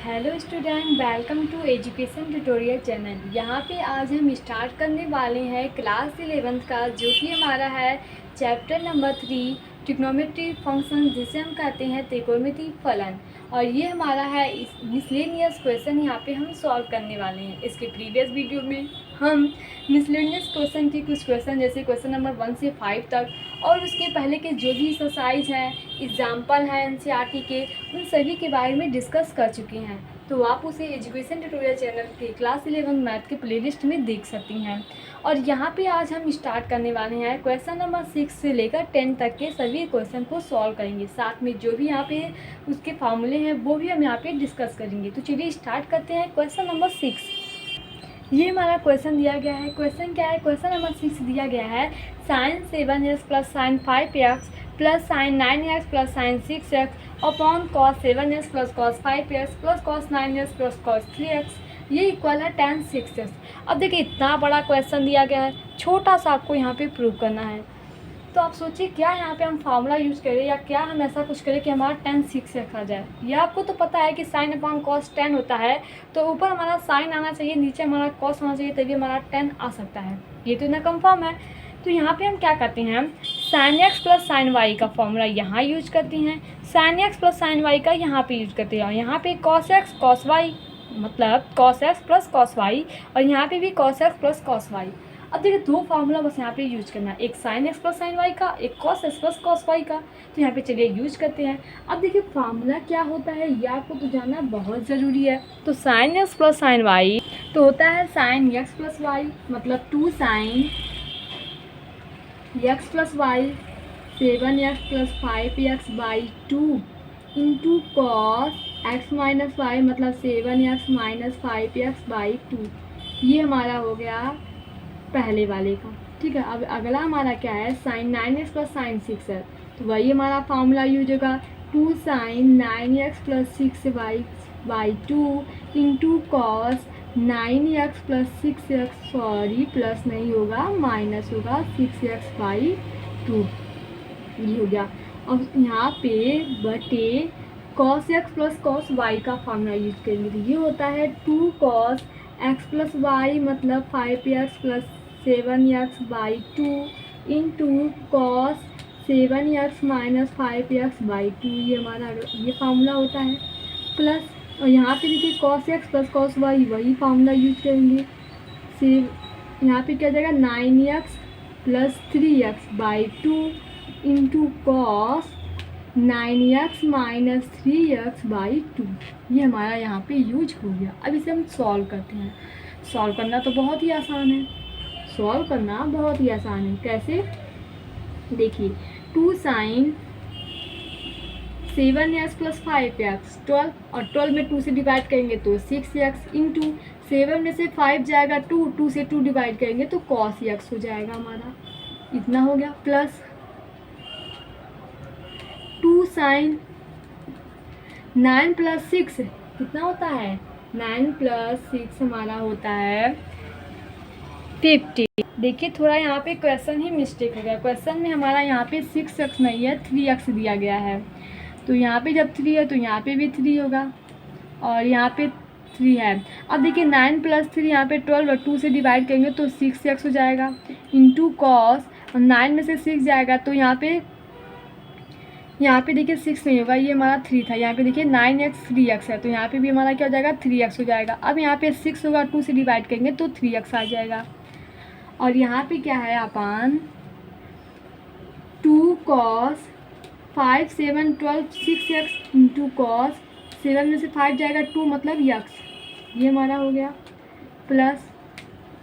Hello student, welcome to education tutorial channel. यहाँ पे आज हम स्टार्ट करने वाले हैं क्लास 11th का, जो कि हमारा है चैप्टर नंबर 3 ट्रिग्नोमेट्री फंक्शन, जिसे हम कहते हैं त्रिकोणमितीय फलन। और ये हमारा है मिसलेनियस क्वेश्चन यहाँ पे हम सॉल्व करने वाले हैं। इसके प्रीवियस वीडियो में हम मिसलेनियस क्वेश्चन की कुछ क्वेश्चन जैसे क्वेश्चन नंबर 1 से 5 तक और उसके पहले के जो भी एक्सरसाइज हैं, एग्जाम्पल हैं एनसीईआरटी के, उन सभी के बारे में डिस्कस कर चुके हैं। तो आप उसे एजुकेशन ट्यूटोरियल चैनल के क्लास 11 मैथ के प्लेलिस्ट में देख सकती हैं। और यहाँ पे आज हम स्टार्ट करने वाले हैं क्वेश्चन नंबर 6 से लेकर 10 तक के सभी क्वेश्चन को सॉल्व करेंगे। साथ में जो भी यहाँ पे उसके फार्मूले हैं वो भी हम यहाँ पे डिस्कस करेंगे। तो चलिए स्टार्ट करते हैं क्वेश्चन नंबर 6। ये हमारा क्वेश्चन दिया गया है। क्वेश्चन क्या है? क्वेश्चन नंबर 6 दिया गया है sin 7x plus sign 5x plus sign 9x plus sign 6x upon cos 7x plus cos 5x plus cos 9x plus cos 3x ये इक्वल है tan 6x। अब देखिए, इतना बड़ा क्वेश्चन दिया गया है, छोटा सा आपको यहाँ पे प्रूव करना है। तो आप सोचिए क्या यहाँ पे हम फार्मूला यूज़ करें या क्या हम ऐसा कुछ करें कि हमारा tan 6x आ जाए। ये आपको तो पता है कि साइन अपॉन कॉस 10 होता है, तो ऊपर हमारा साइन आना चाहिए, नीचे हमारा कॉस होना चाहिए, तभी हमारा 10 आ सकता है। ये तो इतना कंफर्म है। तो यहाँ पे हम क्या करते हैं, sine x plus sine y का फॉर्मूला यहाँ यूज करते हैं, sine x plus sine y का यहाँ पे यूज करते हैं। और यहाँ पे कॉस एक्स कॉस वाई मतलब cos x plus cos y, और यहाँ पे भी cos x plus cos y. अब देखिए, दो फार्मूला बस यहाँ पे यूज करना है, एक sine x plus sine y का, एक cos x plus cos y का। तो यहाँ पे चलिए यूज करते हैं। अब देखिए, फार्मूला क्या होता है ये आपको तो जानना बहुत ज़रूरी है। तो sine x plus sine y तो होता है साइन एक्स प्लस वाई, मतलब 2 sine x plus y 7x plus 5x by 2 into cos x minus y, मतलब 7x माइनस 5x बाई 2। ये हमारा हो गया पहले वाले का। ठीक है, अब अगला हमारा क्या है, sign 9x plus sign 6x। तो वही हमारा फार्मूला यूज होगा, 2 sine 9x plus 6y by 2 into cos 9x plus 6x, sorry plus नहीं होगा माइनस होगा, 6x बाई 2। ये हो गया। और यहाँ पे बटे cos x plus cos y का फार्मूला यूज करेंगे। तो ये होता है 2 कॉस एक्स प्लस वाई, मतलब 5x plus 7x by 2 into cos 7x minus 5x by 2। ये हमारा ये फार्मूला होता है। प्लस और यहाँ पे देखिए cos x plus cos y, वही फार्मूला यूज करेंगे। फिर यहाँ पे क्या जाएगा, 9x plus 3x by 2 into cos 9x minus 3x by 2। ये हमारा यहाँ पे यूज हो गया। अब इसे हम सॉल्व करते हैं। सॉल्व करना तो बहुत ही आसान है, सॉल्व करना बहुत ही आसान है। कैसे? देखिए, 2 साइन 7x प्लस 5x 12, और 12 में 2 से डिवाइड करेंगे तो 6x इंटू 7 में से 5 जाएगा 2 से 2 डिवाइड करेंगे तो cos x हो जाएगा हमारा। इतना हो गया। प्लस 2 साइन 9 प्लस 6 कितना होता है, 9 प्लस 6 हमारा होता है 50। देखिए, थोड़ा यहाँ पे क्वेश्चन ही मिस्टेक हो गया। क्वेश्चन में हमारा यहाँ पे 6x नहीं है, 3x दिया गया है। तो यहाँ पे जब 3 है तो यहाँ पे भी 3 होगा, और यहाँ पे 3 है। अब देखिए, 9 प्लस 3 यहाँ पे 12, और 2 से डिवाइड करेंगे तो 6x हो जाएगा इंटू कॉस, और 9 में से 6 जाएगा तो यहाँ पे देखिए 6 नहीं होगा, ये हमारा 3 था। यहाँ पे देखिए 9x 3x है, तो यहाँ पे भी हमारा क्या हो जाएगा, 3x हो जाएगा। अब यहाँ पे 6 होगा, 2 से डिवाइड करेंगे तो 3x आ जाएगा। और यहाँ पे क्या है, अपन 2 कॉस 5 7 12 6x इंटू कॉस 7 में से 5 जाएगा 2, मतलब x, ये हमारा हो गया। प्लस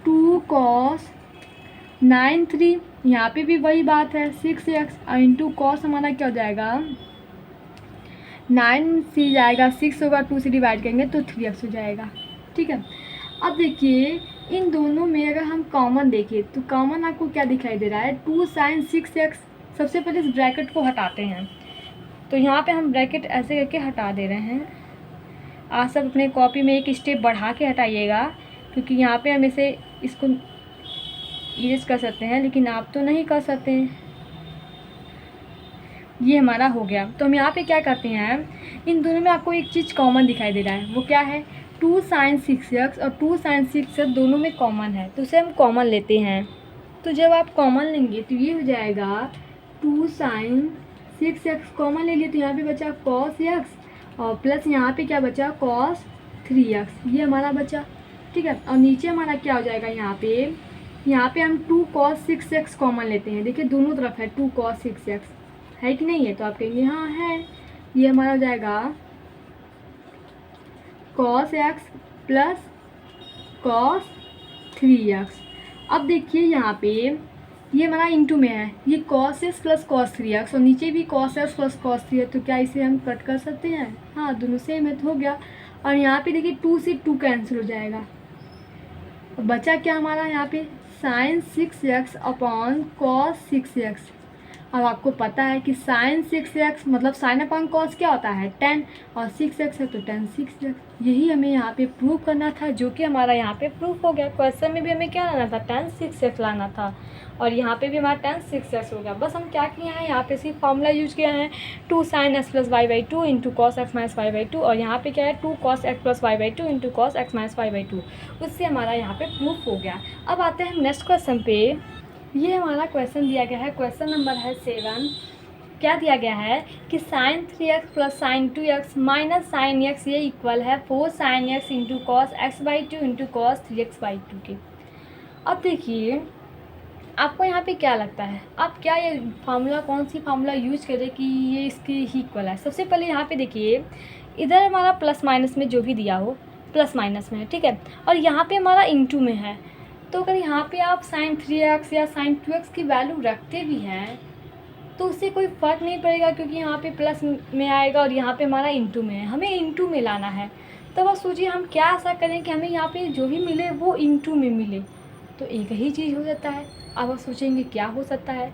2 कॉस 9 3, यहाँ पे भी वही बात है 6x, और इंटू कॉस हमारा क्या हो जाएगा, 9 से जाएगा 6 होगा, 2 से डिवाइड करेंगे तो 3x हो जाएगा। ठीक है। अब देखिए, इन दोनों में अगर हम कॉमन देखें तो कॉमन आपको क्या दिखाई दे रहा है, 2 साइन 6x। सबसे पहले इस ब्रैकेट को हटाते हैं। तो यहाँ पे हम ब्रैकेट ऐसे करके हटा दे रहे हैं। आप सब अपने कॉपी में एक स्टेप बढ़ा के हटाइएगा, क्योंकि यहाँ पे हम इसे इसको इरेज कर सकते हैं, लेकिन आप तो नहीं कर सकते हैं। ये हमारा हो गया। तो हम यहाँ पे क्या करते हैं, इन दोनों में आपको एक चीज़ कॉमन दिखाई दे रहा है, वो क्या है, 2 sin 6x और 2 sin 6x दोनों में कॉमन है, तो उसे हम कॉमन लेते हैं। तो जब आप कॉमन लेंगे तो ये हो जाएगा 2 sin 6x, कॉमन ले लिए तो यहाँ पे बचा cos x और प्लस यहाँ पे क्या बचा cos 3x, ये हमारा बचा। ठीक है, और नीचे हमारा क्या हो जाएगा, यहाँ पे हम 2 cos 6x कॉमन लेते हैं। देखिए दोनों तरफ है 2 cos 6x, है कि नहीं है, तो आप कहेंगे हाँ है। ये हमारा हो जाएगा cos x plus cos 3x। अब देखिए यहाँ पे ये हमारा इंटू में है, ये cos x plus cos 3x और नीचे भी cos x प्लस cos 3 है, तो क्या इसे हम कट कर सकते हैं, हाँ दोनों सेम है तो हो गया। और यहाँ पे देखिए 2 से 2 कैंसिल हो जाएगा, बचा क्या हमारा यहाँ पे sin 6x upon cos 6x। अब आपको पता है कि sin 6x मतलब sin अपॉन cos क्या होता है 10 और 6x है तो tan 6x। यही हमें यहाँ पे प्रूव करना था, जो कि हमारा यहाँ पे प्रूफ हो गया। क्वेश्चन में भी हमें क्या लाना था, tan 6x लाना था और यहाँ पे भी हमारा tan 6x हो गया। बस हम क्या किए हैं, यहाँ पे सिर्फ फॉर्मूला यूज किया है 2 sin x plus y by 2 into cos x minus y by 2 और यहाँ पे क्या है 2 cos x plus y by 2 into cos x minus y by 2, उससे हमारा यहाँ पे प्रूफ हो गया। अब आते हैं नेक्स्ट क्वेश्चन पे। ये हमारा क्वेश्चन दिया गया है, क्वेश्चन नंबर है 7। क्या दिया गया है कि sin 3x plus sin 2x minus sin x ये इक्वल है 4 sin x into cos x by 2 into cos 3x by 2 के। अब देखिए आपको यहाँ पे क्या लगता है, आप क्या ये फार्मूला कौन सी फार्मूला यूज करें कि ये इसके ही इक्वल है। सबसे पहले यहाँ पे देखिए इधर हमारा प्लस माइनस में जो भी दिया हो प्लस माइनस में है, ठीक है, और यहाँ पे हमारा इंटू में है। तो अगर यहाँ पे आप sin 3x या sin 2x की वैल्यू रखते भी हैं तो उससे कोई फ़र्क नहीं पड़ेगा, क्योंकि यहाँ पे प्लस में आएगा और यहाँ पे हमारा इंटू में है, हमें इंटू में लाना है। तो बस सोचिए हम क्या ऐसा करें कि हमें यहाँ पे जो भी मिले वो इंटू में मिले, तो एक ही चीज़ हो जाता है। अब आप सोचेंगे क्या हो सकता है,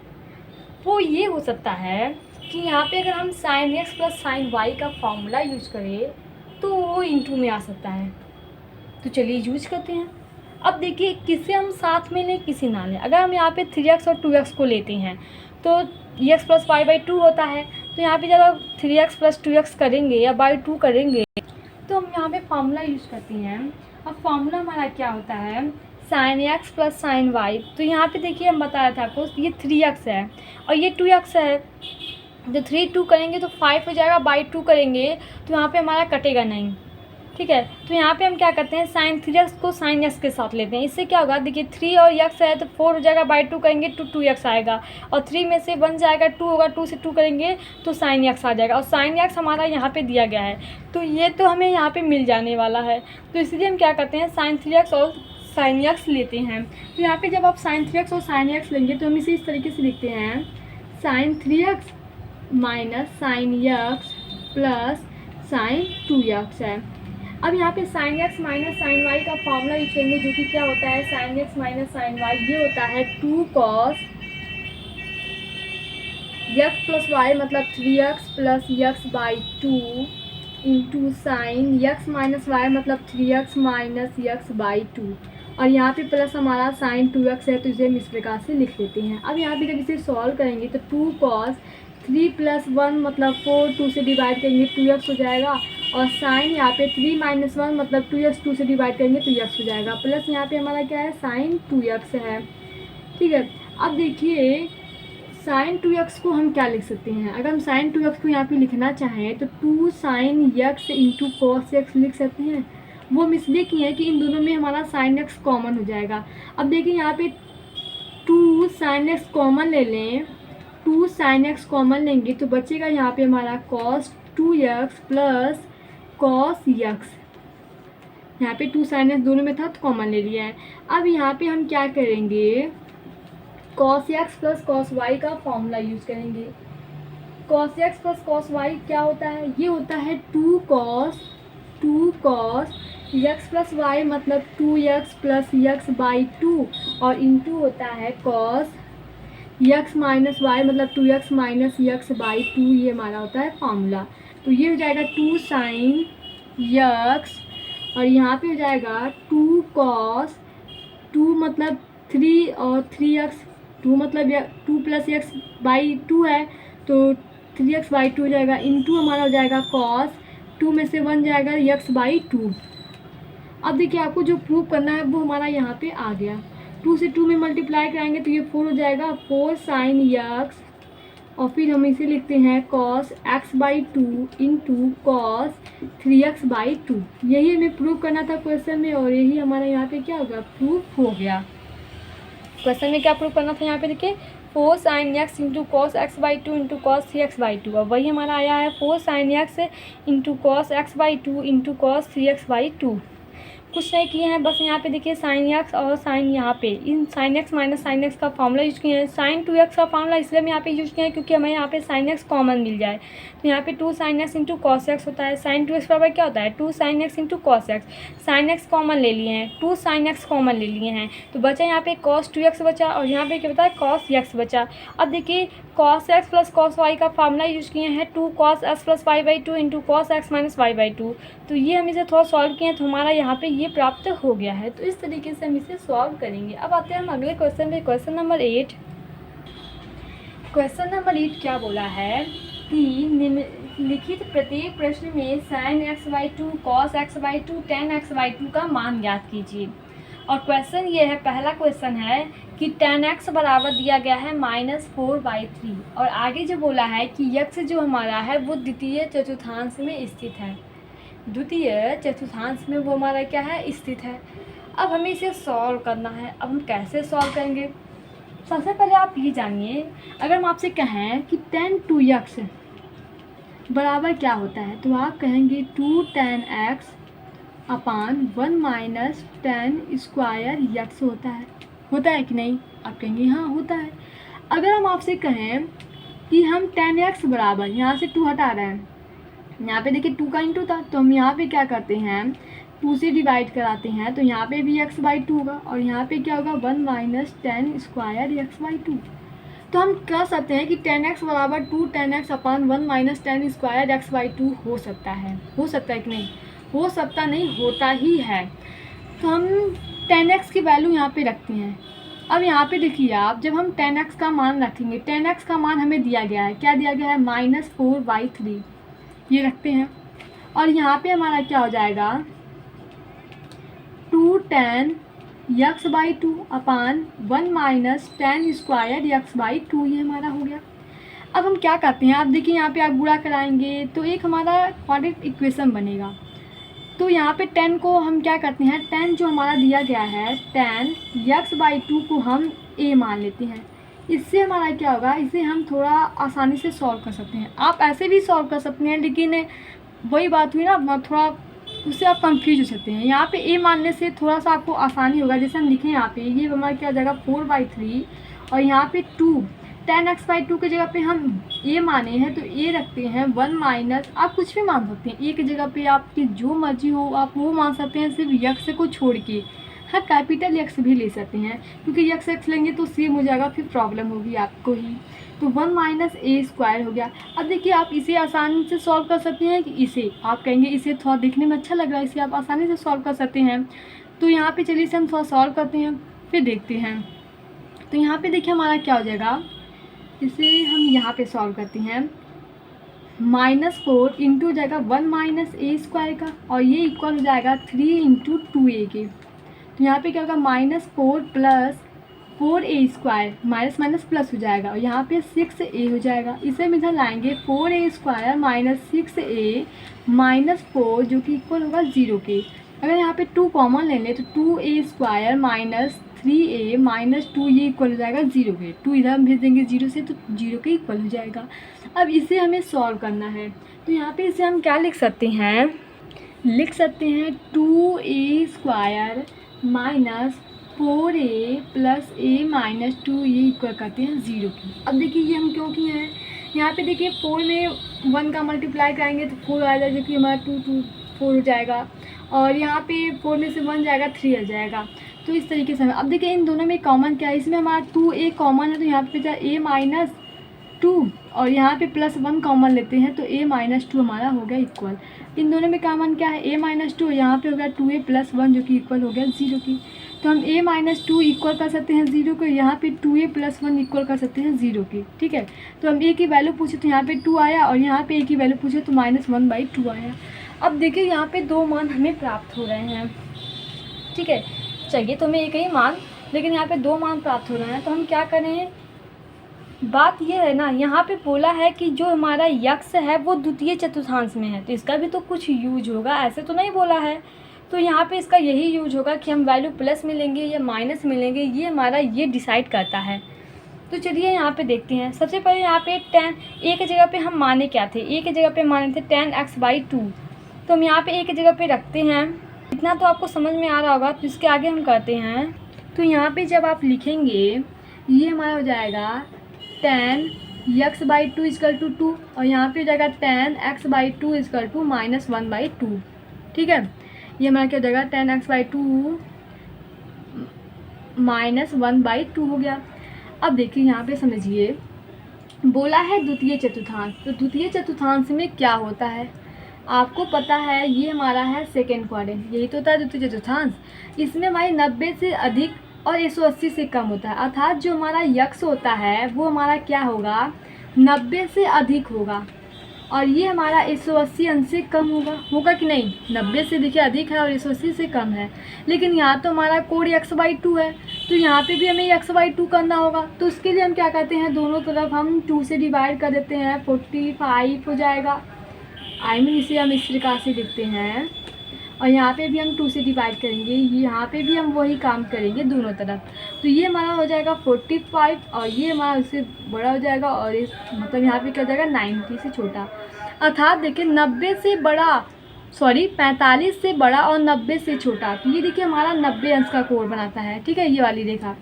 वो ये हो सकता है कि यहाँ पे अगर हम sin x plus sin y का फॉर्मूला यूज करें तो वो इंटू में आ सकता है। तो चलिए यूज करते हैं। अब देखिए किसे हम साथ में लें किसी ना लें। अगर हम यहाँ पे 3x और 2x को लेते हैं तो x प्लस वाई बाई 2 होता है, तो यहाँ पे जब आप 3x प्लस 2x करेंगे या बाई 2 करेंगे तो हम यहाँ पे फार्मूला यूज़ करते हैं। अब फार्मूला हमारा क्या होता है sin x plus sin y। तो यहाँ पे देखिए हम बताया था आपको ये 3x है और ये 2x है, तो 3 2 करेंगे तो 5 हो जाएगा, बाई 2 करेंगे तो यहाँ पे हमारा कटेगा नहीं, ठीक है। तो यहाँ पे हम क्या करते हैं sin 3x को sin x के साथ लेते हैं। इससे क्या होगा, देखिए 3 और x है तो 4 हो जाएगा, बाई 2 करेंगे तो 2x आएगा और 3 में से 1 जाएगा 2 होगा, 2 से 2 करेंगे तो sin x आ जाएगा और sin x हमारा यहाँ पे दिया गया है, तो ये तो हमें यहाँ पे मिल जाने वाला है। तो इसलिए हम क्या करते हैं sin 3x और sin x लेते हैं। तो यहाँ पे जब आप sin 3x और sin x लेंगे तो हम इसे इस तरीके से लिखते हैं sin 3x minus sin x plus sin 2x है। अब यहाँ पे sin x minus sin y का फॉर्मूला यूज करेंगे, जो कि क्या होता है sin x minus sin y, ये होता है 2 cos x प्लस y मतलब 3x plus x by 2 into sine x minus y मतलब 3x माइनस x बाई 2 और यहाँ पे प्लस हमारा sin 2x है, तो इसे हम इस प्रकार से लिख लेते हैं। अब यहाँ पे जब इसे सॉल्व करेंगे तो 2 cos 3 प्लस 1 मतलब 4, 2 से डिवाइड करेंगे 2x हो जाएगा और साइन यहाँ पे 3 माइनस 1 मतलब 2x, 2 से डिवाइड करेंगे तो x हो जाएगा, प्लस यहाँ पे हमारा क्या है sin 2x है, ठीक है। अब देखिए sin 2x को हम क्या लिख सकते हैं, अगर हम sin 2x को यहाँ पे लिखना चाहें तो 2 sin x into cos x लिख सकते हैं। वो हम इसलिए किए हैं कि इन दोनों में हमारा sin x कॉमन हो जाएगा। अब देखिए यहाँ पे 2 sin x कॉमन ले लें, 2 sin x कॉमन लेंगे तो बचेगा यहाँ पे हमारा cos 2x plus cos x। यहाँ पे 2 sin x दोनों में था तो कॉमन ले लिया है। अब यहाँ पे हम क्या करेंगे cos x plus cos y का फॉर्मूला यूज़ करेंगे। cos x plus cos y क्या होता है, ये होता है 2 cos x प्लस वाई मतलब 2x प्लस x बाई 2 और इंटू होता है cos x माइनस वाई मतलब 2x माइनस x बाई 2, ये हमारा होता है फॉर्मूला। तो ये हो जाएगा 2 sin x और यहाँ पे हो जाएगा 2 cos 2 मतलब 3 और 3x, 2 मतलब 2 प्लस x बाई 2 है तो 3x/2 हो जाएगा, इंटू हमारा हो जाएगा कॉस 2 में से 1 जाएगा x/2। अब देखिए आपको जो प्रूव करना है वो हमारा यहाँ पे आ गया। 2 से 2 में मल्टीप्लाई कराएंगे तो ये 4 हो जाएगा, 4 sin x, और फिर हम इसे लिखते हैं cos x/2 into cos 3x/2। यही हमें प्रूव करना था क्वेश्चन में, और यही हमारा यहाँ पे क्या होगा, प्रूफ हो गया। क्वेश्चन में क्या प्रूव करना था, यहाँ पे देखिए 4 sin x into cos x/2 into cos 3x/2, और वही हमारा आया है 4 sin x into cos x/2 into cos 3x/2। कुछ नहीं किए हैं, बस यहाँ पे देखिए sin x और sin यहाँ पे इन sin x minus sin x का फॉर्मूला यूज किए हैं। sin 2x का फॉर्मूला इसलिए हम यहाँ पे यूज किए हैं क्योंकि हमें यहाँ पे sin x कॉमन मिल जाए। तो यहाँ पे 2 sin x into cos x होता है। sin 2x बराबर क्या होता है, 2 sin x into cos x. sin x common ले लिए हैं, 2 sin x कॉमन ले लिए हैं, तो बचा यहाँ पे cos 2x बचा, और यहाँ पे क्या बता है, cos x बचा। अब देखिए cos x plus cos y का फार्मूला यूज किए हैं, 2 cos x plus y/2 into cos x minus y/2। तो ये हम इसे थोड़ा सॉल्व किए हैं, तो हमारा यहाँ पे ये प्राप्त हो गया है। तो इस तरीके से हम इसे सॉल्व करेंगे। अब आते हैं हम अगले क्वेश्चन पे, क्वेश्चन नंबर 8। क्वेश्चन नंबर 8 क्या बोला है कि निम्नलिखित प्रत्येक प्रश्न में sin x/2, cos x/2, tan x/2 का मान ज्ञात कीजिए। और क्वेश्चन ये है, पहला क्वेश्चन है कि tan x बराबर दिया गया है -4/3, और आगे जो बोला है कि x जो हमारा है वो द्वितीय चतुर्थांश में स्थित है। द्वितीय चतुर्थांश में वो हमारा क्या है, स्थित है। अब हमें इसे सॉल्व करना है। अब हम कैसे सॉल्व करेंगे, सबसे पहले आप ये जानिए, अगर हम आपसे कहें कि tan 2x बराबर क्या होता है, तो आप कहेंगे 2 tan x अपान 1 माइनस tan स्क्वायर x होता है कि नहीं, आप कहेंगे हाँ होता है। अगर हम आपसे कहें कि हम tan x बराबर, यहाँ से 2 हटा रहे हैं, यहाँ पे देखिए 2 का इंटू था, तो हम यहाँ पे क्या करते हैं, 2 से डिवाइड कराते हैं, तो यहाँ पे भी x/2 होगा, और यहाँ पे क्या होगा, 1 माइनस tan स्क्वायर x/2। तो हम कह सकते हैं कि tan x बराबर 2 tan x अपान 1 माइनस tan स्क्वायर x/2 हो सकता है कि नहीं, हो सकता नहीं, होता ही है। तो हम tan x की वैल्यू यहाँ पे रखते हैं। अब यहाँ पे देखिए आप, जब हम tan x का मान रखेंगे, tan x का मान हमें दिया गया है, क्या दिया गया है, -4/3, ये रखते हैं। और यहाँ पे हमारा क्या हो जाएगा, 2 tan x/2 अपान 1 माइनस tan स्क्वायर x/2, ये हमारा हो गया। अब हम क्या करते हैं, आप देखिए यहाँ पे आप गुणा कराएंगे तो एक हमारा क्वाड्रेटिक इक्वेशन बनेगा। तो यहाँ पे 10 को हम क्या करते हैं, 10 जो हमारा दिया गया है, tan x/2 को हम a मान लेते हैं। इससे हमारा क्या होगा, इसे हम थोड़ा आसानी से सॉल्व कर सकते हैं। आप ऐसे भी सॉल्व कर सकते हैं, लेकिन वही बात हुई ना, थोड़ा उससे आप कंफ्यूज हो सकते हैं। यहाँ पे a मानने से थोड़ा सा आपको आसानी होगा। जैसे हम लिखें यहाँ पे, ये हमारा क्या हो जाएगा 4/3, और यहाँ पे 2 tan x/2 की जगह पे हम a माने हैं, तो a रखते हैं 1 माइनस, आप कुछ भी मान सकते हैं, a की जगह पे आपकी जो मर्जी हो आप वो मान सकते हैं, सिर्फ x को छोड़ के। हाँ, कैपिटल x भी ले सकते हैं, क्योंकि x लेंगे तो सेम हो जाएगा, फिर प्रॉब्लम होगी आपको ही। तो 1 माइनस a² हो गया। अब देखिए आप इसे आसानी से सॉल्व कर सकते हैं, कि इसे आप कहेंगे इसे थोड़ा देखने में अच्छा लग रहा है, इसे आप आसानी से सॉल्व कर सकते हैं। तो यहाँ पे चलिए इसे हम थोड़ा सॉल्व करते हैं, फिर देखते हैं। तो यहाँ पे देखिए हमारा क्या हो जाएगा, इसे हम यहाँ पे सॉल्व करते हैं, -4 इंटू हो जाएगा 1 माइनस a² का, और ये इक्वल हो जाएगा 3 इंटू 2a के। तो यहाँ पे क्या होगा, -4 plus 4a² minus minus plus हो जाएगा, और यहाँ पे 6a हो जाएगा। इसे हम इधर लाएंगे, 4a² माइनस 6a माइनस 4, जो कि इक्वल होगा 0 के। अगर यहाँ पे 2 कॉमन ले लें तो 2a² माइनस 3a माइनस 2, ये इक्वल हो जाएगा 0 के। 2 इधर हम भेज देंगे 0 से, तो 0 के इक्वल हो जाएगा। अब इसे हमें सॉल्व करना है, तो यहाँ पे इसे हम क्या लिख सकते हैं, 2a² minus 4a plus a minus 2, ये इक्वल करते हैं 0 की। अब देखिए ये हम क्यों किए हैं, यहाँ पे देखिए 4 में 1 का मल्टीप्लाई कराएंगे तो 4 आ जाएगा, जो कि हमारा 2 4 हो जाएगा, और यहाँ पे 4 में से 1 जाएगा 3 आ जाएगा। तो इस तरीके से अब देखिए इन दोनों में कॉमन क्या है, इसमें हमारा 2a कॉमन है, तो यहाँ पे जाए a माइनस 2, और यहाँ पे प्लस 1 कॉमन लेते हैं, तो a माइनस 2 हमारा हो गया इक्वल। इन दोनों में कॉमन क्या है, a माइनस 2, यहाँ पे हो गया 2a प्लस 1, जो कि इक्वल हो गया 0 की। तो हम a माइनस टू इक्वल कर सकते हैं 0 को, यहाँ पे 2a प्लस 1 इक्वल कर सकते हैं 0 के, ठीक है। तो हम a की वैल्यू पूछे तो यहाँ पे 2 आया, और यहाँ पे a की वैल्यू पूछे तो -1/2 आया। अब देखिए यहाँ पे 2 मान हमें प्राप्त हो रहे हैं, ठीक है। चाहिए तो हमें एक ही मान, लेकिन यहाँ पे 2 मान प्राप्त हो रहे हैं, तो हम क्या करें। बात यह है ना, यहाँ पे बोला है कि जो हमारा यक्स है वो द्वितीय चतुर्थांश में है, तो इसका भी तो कुछ यूज होगा, ऐसे तो नहीं बोला है। तो यहाँ पे इसका यही यूज होगा कि हम वैल्यू प्लस में लेंगे या माइनस में लेंगे, ये हमारा ये डिसाइड करता है। तो चलिए यहाँ पे देखते हैं। सबसे पहले यहाँ पे tan a की जगह पे हम माने क्या थे, a की जगह पे माने थे tan x/2, तो हम यहाँ पे a की जगह पे रखते हैं। इतना तो आपको समझ में आ रहा होगा, तो इसके आगे हम करते हैं। तो यहाँ पे जब आप लिखेंगे, ये हमारा हो जाएगा tan x/2 = 2, और यहाँ पे हो जाएगा tan x/2 = -1/2, ठीक है। ये हमारा क्या हो जाएगा, tan x/2 -1/2 हो गया। अब देखिए यहाँ पे समझिए, बोला है द्वितीय चतुर्थांश, तो द्वितीय चतुर्थांश में क्या होता है आपको पता है, ये हमारा है सेकेंड क्वाड्रेंट, यही तो होता है द्वितीय चतुर्थांश। इसमें हमारी 90 से अधिक और 180 से कम होता है, अर्थात जो हमारा यक्स होता है वो हमारा क्या होगा, 90 से अधिक होगा, और ये हमारा 180 अंश से कम होगा कि नहीं। 90 से देखिए अधिक है और 180 से कम है, लेकिन यहाँ तो हमारा कोड x/2 है, तो यहाँ पे भी हमें x/2 करना होगा। तो उसके लिए हम क्या करते हैं, दोनों तरफ हम 2 से डिवाइड कर देते हैं, 45 हो जाएगा। इसे हम इस प्रकार से लिखते हैं, और यहाँ पे भी हम 2 से डिवाइड करेंगे, यहाँ पे भी हम वही काम करेंगे दोनों तरफ। तो ये हमारा हो जाएगा 45, और ये हमारा उससे बड़ा हो जाएगा, और इस मतलब यहाँ पे क्या हो जाएगा 90 से छोटा। अर्थात देखिए 90 से बड़ा, 45 से बड़ा और 90 से छोटा, तो ये देखिए हमारा 90 अंश का कोण बनाता है, ठीक है, ये वाली रेखा।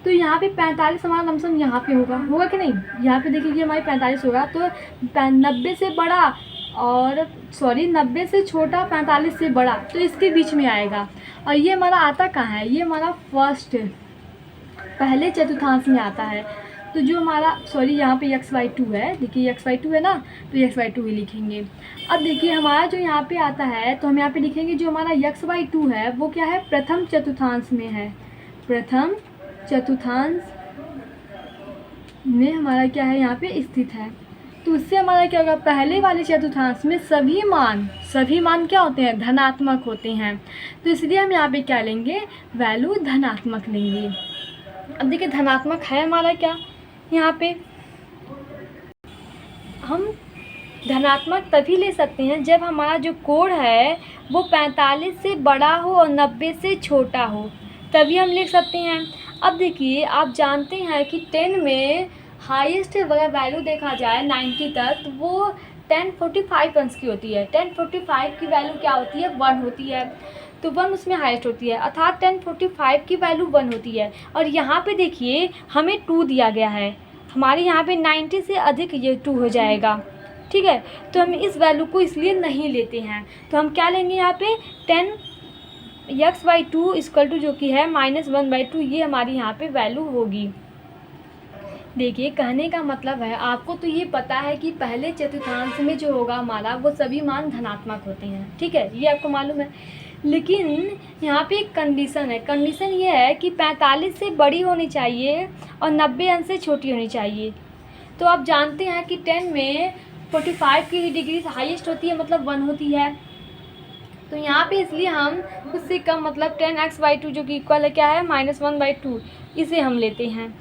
तो यहाँ पे 45 हमारा लमसम यहाँ पे होगा कि नहीं। यहाँ पे देखिए ये हमारी 45 होगा, तो 90 से बड़ा और 90 से छोटा, 45 से बड़ा, तो इसके बीच में आएगा। और ये हमारा आता कहाँ है, ये हमारा पहले चतुर्थांश में आता है। तो जो हमारा यहाँ पे x/2 है, देखिए x/2 है ना, तो x/2 ही लिखेंगे। अब देखिए हमारा जो यहाँ पे आता है, तो हम यहाँ पे लिखेंगे जो हमारा x/2 है वो क्या है, प्रथम चतुर्थांश में है। प्रथम चतुर्थांश में हमारा क्या है, यहाँ पे स्थित है। तो उससे हमारा क्या होगा, पहले वाले चतुर्थांश में सभी मान क्या होते हैं, धनात्मक होते हैं। तो इसलिए हम यहाँ पे क्या लेंगे, वैल्यू धनात्मक लेंगे। अब देखिए धनात्मक है हमारा क्या, यहाँ पे हम धनात्मक तभी ले सकते हैं जब हमारा जो कोण है वो 45 से बड़ा हो और 90 से छोटा हो, तभी हम लिख सकते हैं। अब देखिए आप जानते हैं कि 10 में हाईएस्ट अगर वैल्यू देखा जाए 90 तक, तो वो 1045 अंश की होती है। 1045 की वैल्यू क्या होती है, 1 होती है, तो 1 उसमें हाईएस्ट होती है, अर्थात 1045 की वैल्यू 1 होती है। और यहाँ पे देखिए हमें 2 दिया गया है, हमारे यहाँ पे 90 से अधिक ये 2 हो जाएगा, ठीक है। तो हम इस वैल्यू को इसलिए नहीं लेते हैं, तो हम क्या लेंगे यहाँ पे 10x/2 = जो कि है -1/2, ये हमारी यहाँ पे वैल्यू होगी। देखिए कहने का मतलब है, आपको तो ये पता है कि पहले चतुर्थांश में जो होगा हमारा वो सभी मान धनात्मक होते हैं, ठीक है, ये आपको मालूम है। लेकिन यहाँ पे एक कंडीशन है, कंडीशन ये है कि 45 से बड़ी होनी चाहिए और 90 अंश से छोटी होनी चाहिए। तो आप जानते हैं कि 10 में 45 की डिग्री हाईएस्ट होती है, मतलब 1 होती है। तो यहाँ पे इसलिए हम उससे कम, मतलब 10x/2 जो कि इक्वल है क्या है, -1/2, इसे हम लेते हैं।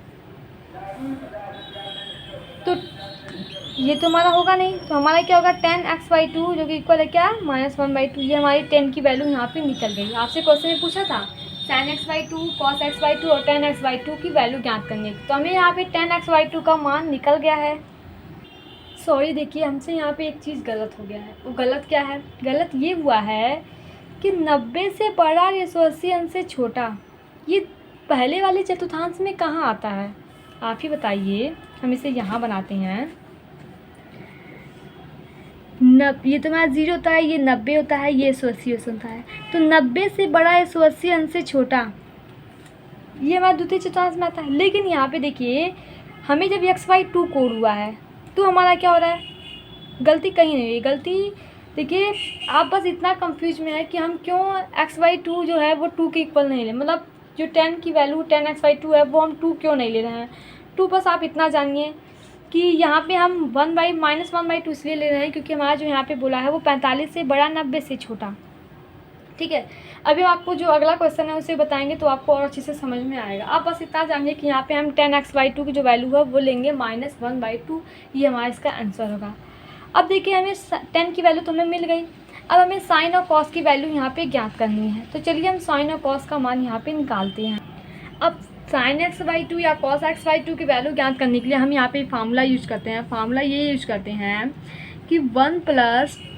तो ये तो हमारा होगा नहीं, तो हमारा क्या होगा 10x/2 जो कि इक्वल है क्या, -1/2। ये हमारी 10 की वैल्यू यहाँ पे निकल गई। आपसे क्वेश्चन में पूछा था sin x/2, cos x/2 और tan x/2 की वैल्यू ज्ञात करने की, तो हमें यहाँ पे 10x/2 का मान निकल गया है। सॉरी देखिए हमसे यहाँ पे एक चीज़ गलत हो गया है। वो गलत क्या है, गलत ये हुआ है कि 90 से बड़ा और 180 अंश से छोटा, ये पहले वाले चतुर्थांश में कहाँ आता है, आप ही बताइए। हम इसे यहाँ बनाते हैं, ये तो हमारा 0 होता है, ये 90 होता है, ये 180 होता है। तो 90 से बड़ा 180 अंश से छोटा, ये हमारा द्वितीय चतुर्थांश में आता है। लेकिन यहाँ पे देखिए हमें जब x/2 कोड हुआ है तो हमारा क्या हो रहा है, गलती कहीं नहीं है। गलती देखिए आप बस इतना कंफ्यूज में है कि हम क्यों x/2 जो है वो 2 के इक्वल नहीं ले, मतलब जो टेन की वैल्यू 10x/2 है वो हम 2 क्यों नहीं ले रहे हैं। 2 बस आप इतना जानिए कि यहाँ पे हम -1/2 इसलिए ले रहे हैं क्योंकि हमारा जो यहाँ पे बोला है वो 45 से बड़ा 90 से छोटा। ठीक है, अभी हम आपको जो अगला क्वेश्चन है उसे बताएंगे तो आपको और अच्छे से समझ में आएगा। आप बस इतना जानिए कि यहाँ पे हम 10x/2 की जो वैल्यू है वो लेंगे -1/2, ये हमारा इसका आंसर होगा। अब देखिए हमें 10 की वैल्यू तो हमें मिल गई, अब हमें साइन और कॉस की वैल्यू यहाँ पे ज्ञात करनी है। तो चलिए हम साइन और कॉस का मान यहाँ पे निकालते हैं। अब साइन x/2 या कॉस x/2 की वैल्यू ज्ञात करने के लिए हम यहाँ पे फार्मूला यूज करते हैं। फार्मूला ये यूज करते हैं कि 1 +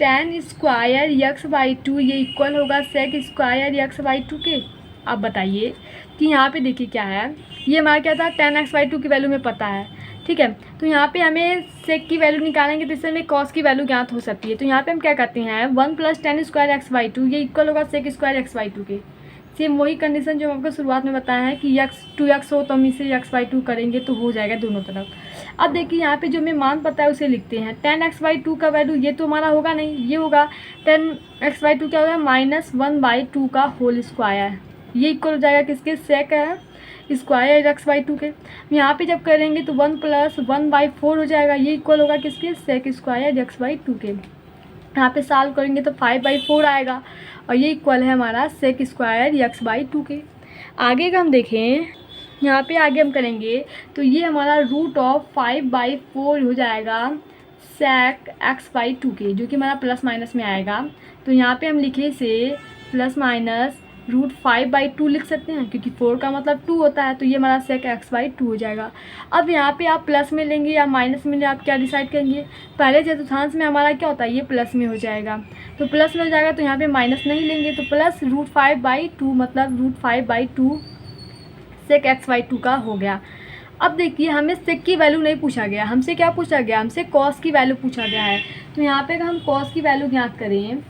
tan स्क्वायर x/2 ये इक्वल होगा सेक स्क्वायर x/2 के। अब बताइए कि यहाँ पे देखिए क्या है, ये हमारा क्या था, tan x/2 की वैल्यू में पता है। ठीक है, तो यहाँ पे हमें सेक की वैल्यू निकालेंगे तो इससे हमें कॉस की वैल्यू ज्ञात हो सकती है। तो यहाँ पे हम क्या करते हैं, 1 + tan स्क्वायर x/2 ये इक्वल होगा सेक स्क्वायर x/2 के। सेम वही कंडीशन जो आपको शुरुआत में बताया है कि 2x हो तो हम इसे x/2 करेंगे तो हो जाएगा दोनों तरफ। अब देखिए यहाँ पे जो हमें मान पता है उसे लिखते हैं। tan x/2 का वैल्यू ये तो हमारा होगा नहीं, ये होगा tan x/2 क्या होगा, -1/2 का होल स्क्वायर। ये इक्वल हो जाएगा किसके, सेक स्क्वायर x/2 के। यहाँ पे जब करेंगे तो 1 + 1/4 हो जाएगा, ये इक्वल होगा किसके, सेक स्क्वायर x/2 के। यहाँ पे सॉल्व करेंगे तो 5/4 आएगा और ये इक्वल है हमारा सेक स्क्वायर x/2 के। आगे का हम देखें, यहाँ पे आगे हम करेंगे तो ये हमारा √5/4 हो जाएगा सेक x/2 के, जो कि हमारा प्लस माइनस में आएगा। तो यहाँ पे हम लिखे इसे प्लस -√5/2 लिख सकते हैं क्योंकि 4 का मतलब 2 होता है, तो ये हमारा सेक x/2 हो जाएगा। अब यहाँ पे आप प्लस में लेंगे या माइनस में लेंगे, आप क्या डिसाइड करेंगे। पहले चतुर्थांश में हमारा क्या होता है, ये प्लस में हो जाएगा, तो प्लस में हो जाएगा तो यहाँ पे माइनस नहीं लेंगे, तो प्लस √5/2 मतलब √5/2 सेक x/2 का हो गया। अब देखिए हमें सेक की वैल्यू नहीं पूछा गया, हमसे क्या पूछा गया, हमसे कॉस की वैल्यू पूछा गया है। तो यहाँ पे अगर हम कॉस की वैल्यू ज्ञात करें,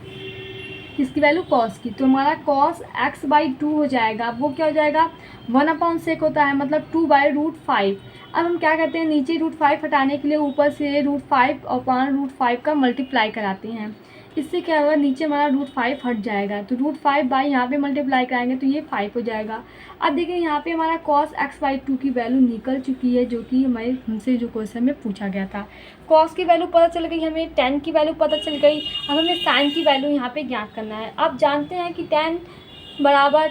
किसकी वैल्यू, कॉस की, तो हमारा कॉस x/2 हो जाएगा। वो क्या हो जाएगा, 1/sec होता है मतलब 2/√5। अब हम क्या करते हैं, नीचे √5 हटाने के लिए ऊपर से √5/√5 का मल्टीप्लाई कराते हैं। इससे क्या होगा, नीचे हमारा √5 हट जाएगा, तो √5 बाई यहाँ पे मल्टीप्लाई कराएंगे तो ये 5 हो जाएगा। अब देखिए यहाँ पे हमारा कॉस x/2 की वैल्यू निकल चुकी है, जो कि हमसे जो क्वेश्चन में पूछा गया था। कॉस की वैल्यू पता चल गई, हमें tan की वैल्यू पता चल गई। अब हमें साइन की वैल्यू यहाँ पे ज्ञात करना है। आप जानते हैं कि tan x बराबर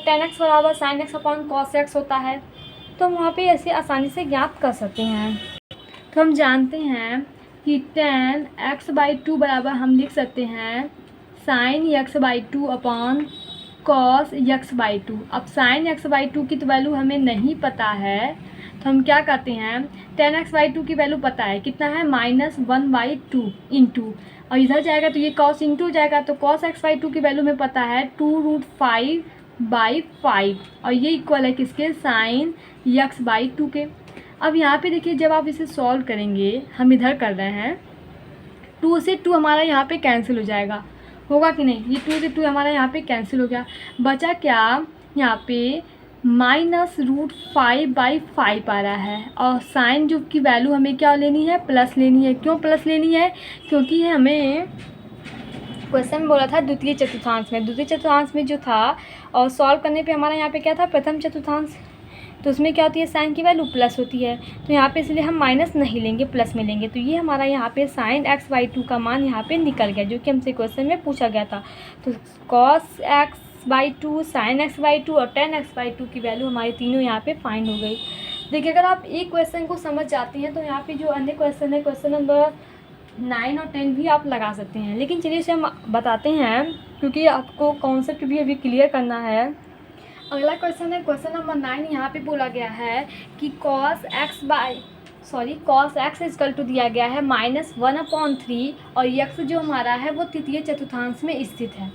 sin x/cos x होता है, तो हम वहाँ पे ऐसे आसानी से ज्ञात कर सकते हैं। तो हम जानते हैं कि tan x/2 बराबर हम लिख सकते हैं sin x/2 upon cos x/2। अब sin x/2 की तो वैल्यू हमें नहीं पता है, तो हम क्या करते हैं, tan x/2 की वैल्यू पता है, कितना है, -1/2 इंटू, और इधर जाएगा तो ये cos इंटू हो जाएगा, तो cos x/2 की वैल्यू में पता है 2√5/5 और ये इक्वल है किसके, sin x/2 के। अब यहाँ पे देखिए जब आप इसे सॉल्व करेंगे, हम इधर कर रहे हैं, 2 से 2 हमारा यहाँ पे कैंसिल हो जाएगा, होगा कि नहीं, ये 2 से 2 हमारा यहाँ पे कैंसिल हो गया। बचा क्या, यहाँ पे -√5/5 आ रहा है, और साइन जो की वैल्यू हमें क्या लेनी है, प्लस लेनी है। क्यों प्लस लेनी है, क्योंकि हमें क्वेश्चन बोला था द्वितीय चतुर्थांश में, द्वितीय चतुर्थांश में जो था और सॉल्व करने पे हमारा यहाँ पे क्या था, प्रथम चतुर्थांश, तो उसमें क्या होती है, साइन की वैल्यू प्लस होती है। तो यहाँ पे इसलिए हम माइनस नहीं लेंगे, प्लस में लेंगे। तो ये हमारा यहाँ पे साइन x/2 का मान यहाँ पे निकल गया, जो कि हमसे क्वेश्चन में पूछा गया था। तो cos x/2, sin x/2 और tan x/2 की वैल्यू हमारी तीनों यहाँ पे फाइंड हो गई। देखिए अगर आप एक क्वेश्चन को समझ जाते हैं तो यहाँ पे जो अन्य क्वेश्चन है, क्वेश्चन नंबर 9 और 10 भी आप लगा सकते हैं। लेकिन चलिए इसे हम बताते हैं क्योंकि आपको कॉन्सेप्ट भी अभी क्लियर करना है। अगला क्वेश्चन है क्वेश्चन नंबर 9। यहाँ पे बोला गया है कि cos x इक्वल टू दिया गया है -1/3 और x जो हमारा है वो तृतीय चतुर्थांश में स्थित है।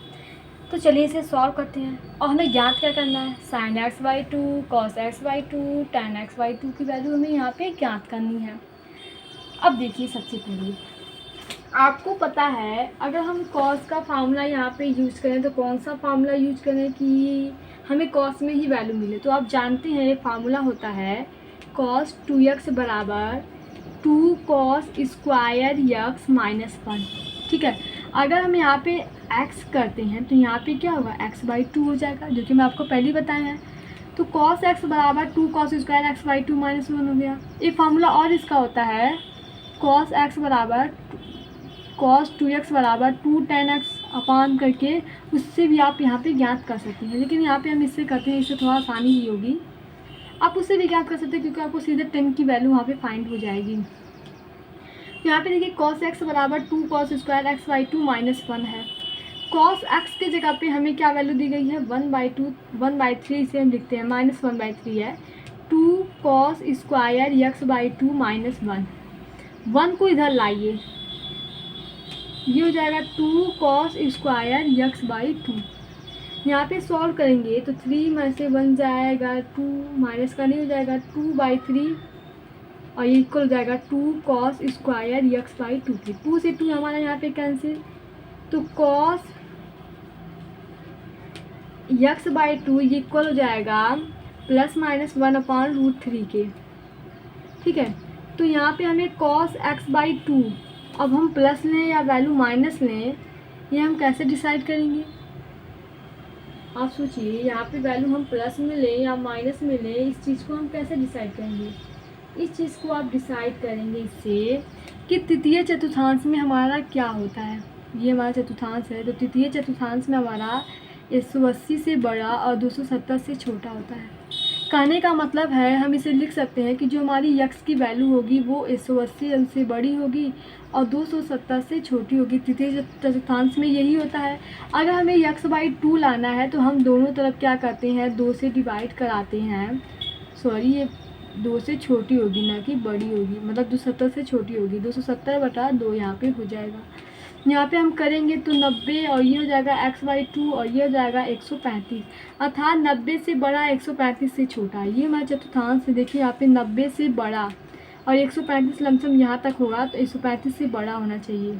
तो चलिए इसे सॉल्व करते हैं और हमें ज्ञात क्या करना है, sin x/2, cos x/2, tan x/2 की वैल्यू हमें यहाँ पे ज्ञात करनी है। अब देखिए सबसे पहले आपको पता है अगर हम cos का फार्मूला यहाँ पे यूज़ करें तो कौन सा फार्मूला यूज करें कि हमें cos में ही वैल्यू मिले। तो आप जानते हैं फार्मूला होता है cos 2x बराबर 2 cos स्क्वायर x -1। ठीक है, अगर हम यहाँ पे x करते हैं तो यहाँ पे क्या होगा, x/2 हो जाएगा, जो कि मैं आपको पहले ही बताया है। तो कॉस एक्स बराबर 2 cos square x by 2 minus 1 हो गया। एक फार्मूला और इसका होता है कॉस एक्स बराबर कॉस 2x बराबर 2 tan x अपान करके, उससे भी आप यहाँ पे ज्ञात कर सकते हैं, लेकिन यहाँ पे हम इससे करते हैं, इससे थोड़ा आसानी ही होगी। आप उससे भी ज्ञात कर सकते हैं क्योंकि आपको सीधे 10 की वैल्यू वहाँ पे फाइंड हो जाएगी। यहाँ पे देखिए कॉस एक्स बराबर 2 cos square x by 2 minus 1 है। कॉस एक्स के जगह पे हमें क्या वैल्यू दी गई है 1/3, इसे हम लिखते हैं -1/3 है। 2 cos square x by 2 minus 1 को इधर लाइए, ये हो जाएगा 2 कॉस स्क्वायर एक्स बाई 2। यहाँ पे सॉल्व करेंगे तो 3 में से बन जाएगा 2, माइनस का नहीं हो जाएगा 2/3 और ये इक्वल हो जाएगा 2 कॉस स्क्वायर एक्स बाई 2 की 2 से 2 हमारा यहाँ पे कैंसिल, तो कॉस एक्स बाई 2 ये इक्वल हो जाएगा ±1/√3 के। ठीक है, तो यहाँ पे हमें कॉस एक्स बाई 2, अब हम प्लस लें या वैल्यू माइनस लें, ये हम कैसे डिसाइड करेंगे? आप सोचिए, यहाँ पे वैल्यू हम प्लस में लें या माइनस में लें, इस चीज़ को हम कैसे डिसाइड करेंगे? इस चीज़ को आप डिसाइड करेंगे इससे कि तृतीय चतुर्थांश में हमारा क्या होता है। ये हमारा चतुर्थांश है, तो तृतीय चतुर्थांश में हमारा 180 से बड़ा और 270 से छोटा होता है। कहने का मतलब है हम इसे लिख सकते हैं कि जो हमारी यक्स की वैल्यू होगी वो 180 से बड़ी होगी और 270 से छोटी होगी। तृतीय चतुर्थांश में यही होता है। अगर हमें यक्स बाई 2 लाना है तो हम दोनों तरफ क्या करते हैं, 2 से डिवाइड कराते हैं। सॉरी, ये 2 से छोटी होगी ना कि बड़ी होगी, मतलब 270 से छोटी होगी। 270/2 यहाँ पे हो जाएगा। यहाँ पे हम करेंगे तो 90 और ये हो जाएगा एक्स बाई 2 और ये हो जाएगा 135, अर्थात 90 से बड़ा 135 से छोटा। ये हमारा चतुर्थांश है। देखिए यहाँ पे 90 से बड़ा और 135 लमसम यहाँ तक होगा, तो 135 से बड़ा होना चाहिए,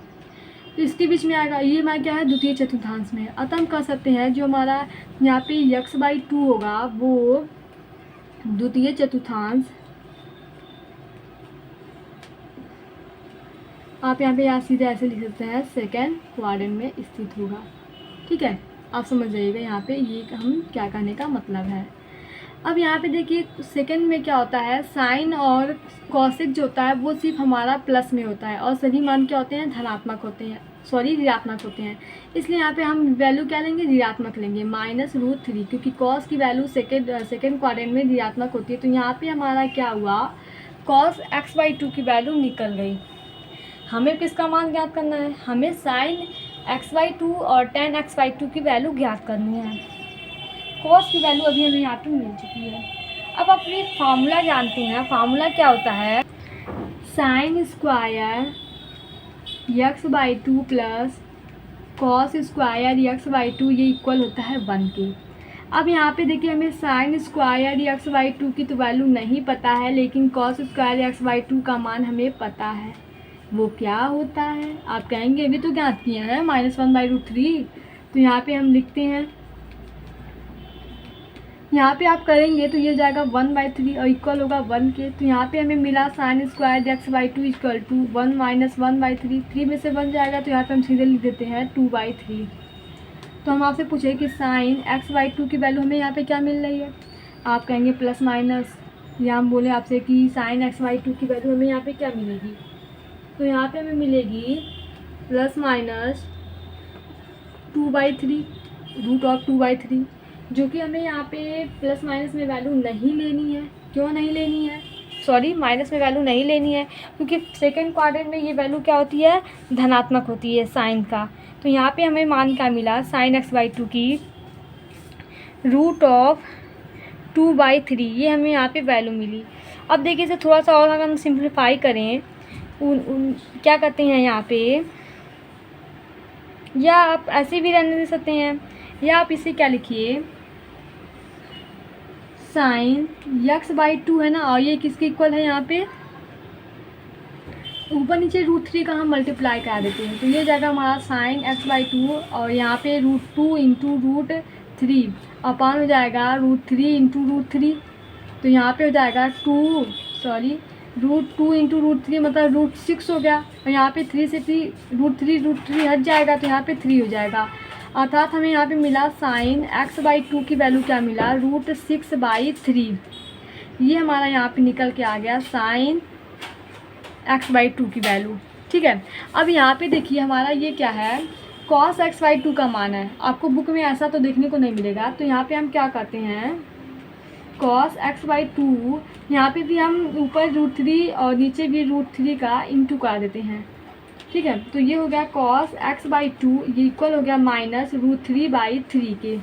तो इसके बीच में आएगा। ये हमारा क्या है, द्वितीय चतुर्थांश में। अतः हम कह सकते हैं जो हमारा यहाँ पे एक्स बाई 2 होगा वो द्वितीय चतुर्थांश, आप यहाँ पे यहाँ सीधे ऐसे लिख सकते हैं, सेकेंड क्वाड्रेंट में स्थित होगा। ठीक है, आप समझ जाइएगा यहाँ पे ये हम क्या कहने का मतलब है। अब यहाँ पे देखिए सेकेंड में क्या होता है, साइन और कॉसेक जो होता है वो सिर्फ हमारा प्लस में होता है और सभी मान क्या होते हैं, धनात्मक होते हैं, सॉरी ऋणात्मक होते हैं। इसलिए यहाँ पे हम वैल्यू क्या लेंगे, ऋणात्मक लेंगे -√3, क्योंकि कॉस की वैल्यू सेकेंड क्वाड्रेंट में ऋणात्मक होती है। तो यहाँ पे हमारा क्या हुआ, कॉस एक्स बाई 2 की वैल्यू निकल गई। हमें किसका मान ज्ञात करना है, हमें साइन एक्स बाई 2 और tan x बाई 2 की वैल्यू ज्ञात करनी है। कॉस की वैल्यू अभी हमें यहाँ पे मिल चुकी है। अब अपनी फार्मूला जानते हैं। फार्मूला क्या होता है, sign square x by 2 plus cos square x by 2 ये इक्वल होता है 1 के। अब यहाँ पे देखिए हमें साइन स्क्वायर एक्स बाई 2 की तो वैल्यू नहीं पता है, लेकिन कॉस स्क्वायर एक्स बाई 2 का मान हमें पता है। वो क्या होता है, आप कहेंगे अभी तो ज्ञात किया है -1/√3। तो यहाँ पे हम लिखते हैं, यहाँ पे आप करेंगे तो ये जाएगा 1/3 और इक्वल होगा 1 के। तो यहाँ पे हमें मिला sine square x by 2 equal to 1 - 1/3, 3 में से बन जाएगा, तो यहाँ पे हम सीधे लिख देते हैं 2/3। तो हम आपसे पूछे कि साइन एक्स बाई 2 की वैल्यू हमें यहाँ पे क्या मिल रही है, आप कहेंगे प्लस माइनस, या हम बोले आपसे कि साइन एक्स बाई 2 की वैल्यू हमें यहाँ पे क्या मिलेगी, तो यहाँ पे हमें मिलेगी ± 2/3 √2/3, जो कि हमें यहाँ पे प्लस माइनस में वैल्यू नहीं लेनी है। क्यों नहीं लेनी है, सॉरी माइनस में वैल्यू नहीं लेनी है, क्योंकि सेकंड क्वाड्रेंट में ये वैल्यू क्या होती है, धनात्मक होती है साइन का। तो यहाँ पे हमें मान क्या मिला, साइन एक्स बाई 2 की √2/3, ये हमें यहाँ पे वैल्यू मिली। अब देखिए इसे थोड़ा सा और अगर हम सिंप्लीफाई करें, क्या कहते हैं यहाँ पे, या आप ऐसे भी रहने दे सकते हैं, या आप इसे क्या लिखिए, साइन एक्स बाई 2 है ना, और ये किसके इक्वल है, यहाँ पे ऊपर नीचे √3 का हम मल्टीप्लाई करा देते हैं, तो ये जाएगा हमारा साइन एक्स बाई 2 और यहाँ पे √2 × √3 अपान हो जाएगा √3 × √3। तो यहाँ पे हो जाएगा √2 × √3 मतलब √6 हो गया, और यहाँ पे 3 से √3 हट जाएगा, तो यहाँ पे 3 हो जाएगा। अर्थात हमें यहाँ पे मिला साइन x/2 की वैल्यू क्या मिला, √6/3। ये हमारा यहाँ पे निकल के आ गया साइन x/2 की वैल्यू। ठीक है, अब यहाँ पे देखिए हमारा ये क्या है, cos x/2 का मान है। आपको बुक में ऐसा तो देखने को नहीं मिलेगा, तो यहाँ पे हम क्या करते हैं, cos x/2 यहाँ पे भी हम ऊपर √3 और नीचे भी √3 का इंटू कर देते हैं। ठीक है, तो ये हो गया cos x/2, ये इक्वल हो गया -√3/3 के।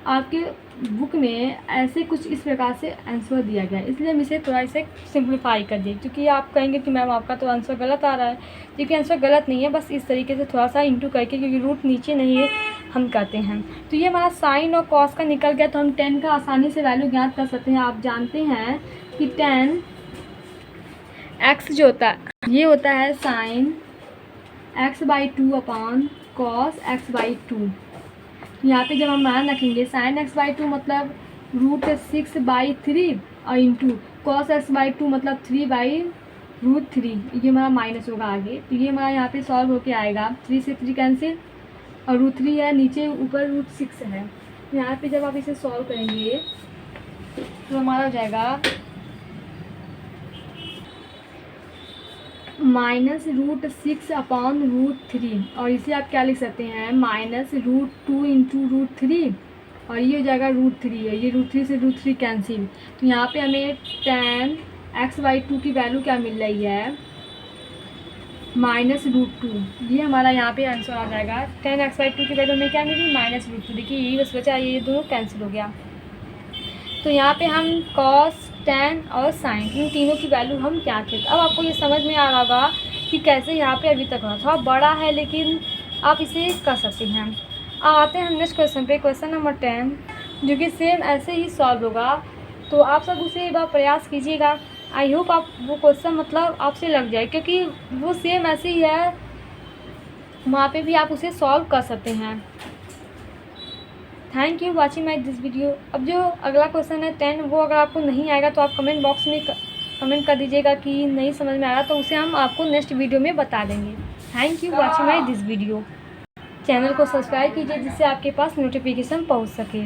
आपके बुक में ऐसे कुछ इस प्रकार से आंसर दिया गया है, इसलिए हम इसे थोड़ा इसे सिंप्लीफाई कर दिए, क्योंकि आप कहेंगे कि मैम आपका तो आंसर गलत आ रहा है। क्योंकि आंसर गलत नहीं है, बस इस तरीके से थोड़ा सा इंटू करके, क्योंकि रूट नीचे नहीं है, हम करते हैं। तो ये हमारा साइन और कॉस का निकल गया, तो हम tan का आसानी से वैल्यू ज्ञात कर सकते हैं। आप जानते हैं कि tan x जो होता है ये होता है sign x/2 upon cos x/2। यहाँ पे जब हम मान रखेंगे साइन x/2 मतलब √6/3 और इंटू cos x/2 मतलब 3/√3, ये हमारा माइनस होगा आगे। तो ये हमारा यहाँ पे सॉल्व होके आएगा, 3 से 3 कैंसिल और √3 है नीचे, ऊपर √6 है। तो यहाँ पे जब आप इसे सॉल्व करेंगे तो हमारा हो जाएगा -√6 अपॉन √3, और इसे आप क्या लिख सकते हैं, -√2 इंटू √3, और ये हो जाएगा √3 है, ये √3 से √3 कैंसिल। तो यहाँ पे हमें tan x/2 की वैल्यू क्या मिल रही है, -√2। ये हमारा यहाँ पे आंसर आ जाएगा। tan x/2 की वैल्यू हमें क्या मिली, -√2। देखिए यही बस बचा, ये दोनों कैंसिल हो गया। तो यहाँ पे हम cos, tan और sin इन तीनों की वैल्यू हम क्या थे। अब आपको ये समझ में आ रहा होगा कि कैसे यहाँ पे अभी तक थोड़ा बड़ा है, लेकिन आप इसे कर सकते हैं। अब आते हैं हम नेक्स्ट क्वेश्चन पे, क्वेश्चन नंबर 10, जो कि सेम ऐसे ही सॉल्व होगा। तो आप सब उसे एक बार प्रयास कीजिएगा। आई होप आप वो क्वेश्चन मतलब आपसे लग जाए, क्योंकि वो सेम ऐसे ही है, वहाँ पे भी आप उसे सॉल्व कर सकते हैं। Thank you watching my this video. अब जो अगला क्वेश्चन है 10, वो अगर आपको नहीं आएगा तो आप कमेंट बॉक्स में कमेंट कर दीजिएगा कि नहीं समझ में आ रहा, तो उसे हम आपको नेक्स्ट वीडियो में बता देंगे। Thank you watching my this video. Channel को सब्सक्राइब कीजिए जिससे आपके पास नोटिफिकेशन पहुंच सके।